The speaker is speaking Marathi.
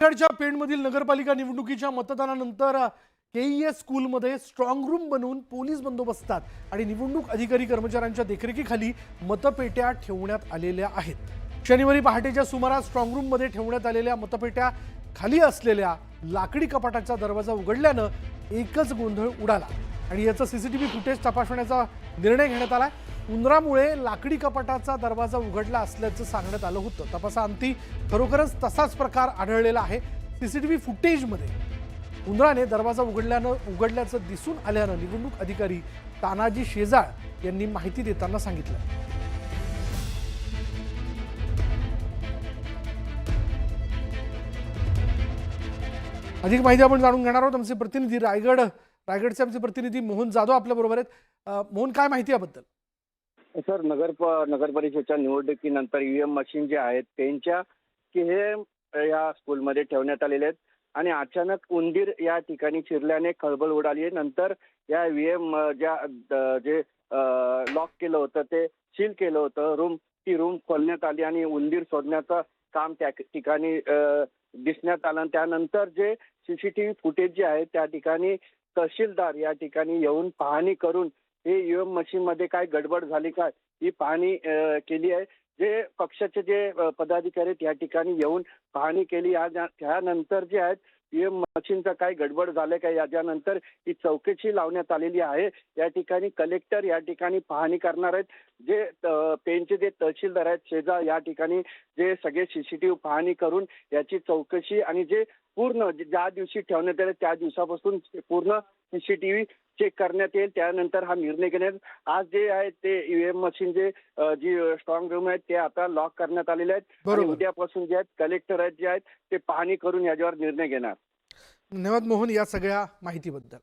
रायगडच्या पेणमधील नगरपालिका निवडणुकीच्या मतदानानंतर केईएस स्कूलमध्ये स्ट्रॉंग रूम बनवून पोलीस बंदोबस्तात आणि निवडणूक अधिकारी कर्मचाऱ्यांच्या देखरेखीखाली मतपेट्या ठेवण्यात आलेल्या आहेत। शनिवारी पहाटेच्या सुमारास स्ट्रॉंग रूममध्ये ठेवण्यात आलेल्या मतपेट्या खाली असलेल्या लाकडी कपाटाचा दरवाजा उघडल्यानं एकच गोंधळ उडाला आणि याचं सीसीटीव्ही फुटेज तपासण्याचा निर्णय घेण्यात आला। उंदरामुळे लाकडी कपाटाचा दरवाजा उघडला असल्याचं सांगण्यात आलं होतं। तपासाअंती खरोखरच तसाच प्रकार आढळलेला आहे। सीसीटीव्ही फुटेजमध्ये उंदराने दरवाजा उघडल्याचं दिसून आल्यानं निवडणूक अधिकारी तानाजी शेजाळ यांनी माहिती देताना सांगितलं। अधिक माहिती आपण जाणून घेणार आहोत। आमचे प्रतिनिधी रायगडचे आमचे प्रतिनिधी मोहन जाधव आपल्या बरोबर आहेत। मोहन, काय माहिती याबद्दल? सर, नगर परिषदेच्या निवडणुकीनंतर ईव्हीएम मशीन जे आहेत त्यांच्या की हे या स्कूलमध्ये ठेवण्यात आलेले आहेत आणि अचानक उंदीर या ठिकाणी शिरल्याने खळबळ उडाली आहे। नंतर या ईव्हीएम जे लॉक केलं होतं ते सील केलं होतं, ती रूम खोलण्यात आली आणि उंदीर शोधण्याचं काम त्या ठिकाणी दिसण्यात आलं। त्यानंतर जे सीसीटीव्ही फुटेज जे आहे त्या ठिकाणी तहसीलदार या ठिकाणी येऊन पाहणी करून हे ईव्हीएम मशीन मध्ये काय गडबड झाली काय ही पाहणी केली आहे। जे पक्षाचे जे पदाधिकारी या ठिकाणी येऊन पाहणी केली। त्यानंतर जे आहेत ईव्हीएम मशीनचं काय गडबड झाले काय याच्यानंतर ही चौकशी लावण्यात आलेली आहे। या ठिकाणी कलेक्टर या ठिकाणी पाहणी करणार आहेत। जे पेणचे जे तहसीलदार आहेत शेजाळ या ठिकाणी जे सगळे सीसीटीव्ही पाहणी करून याची चौकशी आणि जे पूर्ण ज्या दिवशी ठेवण्यात आले त्या दिवसापासून पूर्ण सीसीटीव्ही चेक करण्यात येईल। त्यानंतर हा निर्णय घेण्यात। आज जे आहे ते ईव्हीएम मशीन जी स्ट्रॉंग रूम आहेत ते आता लॉक करण्यात आलेले आहेत आणि उद्यापासून जे आहेत कलेक्टर आहेत जे आहेत ते पाहणी करून याच्यावर निर्णय घेणार। धन्यवाद मोहन या सगळ्या माहितीबद्दल।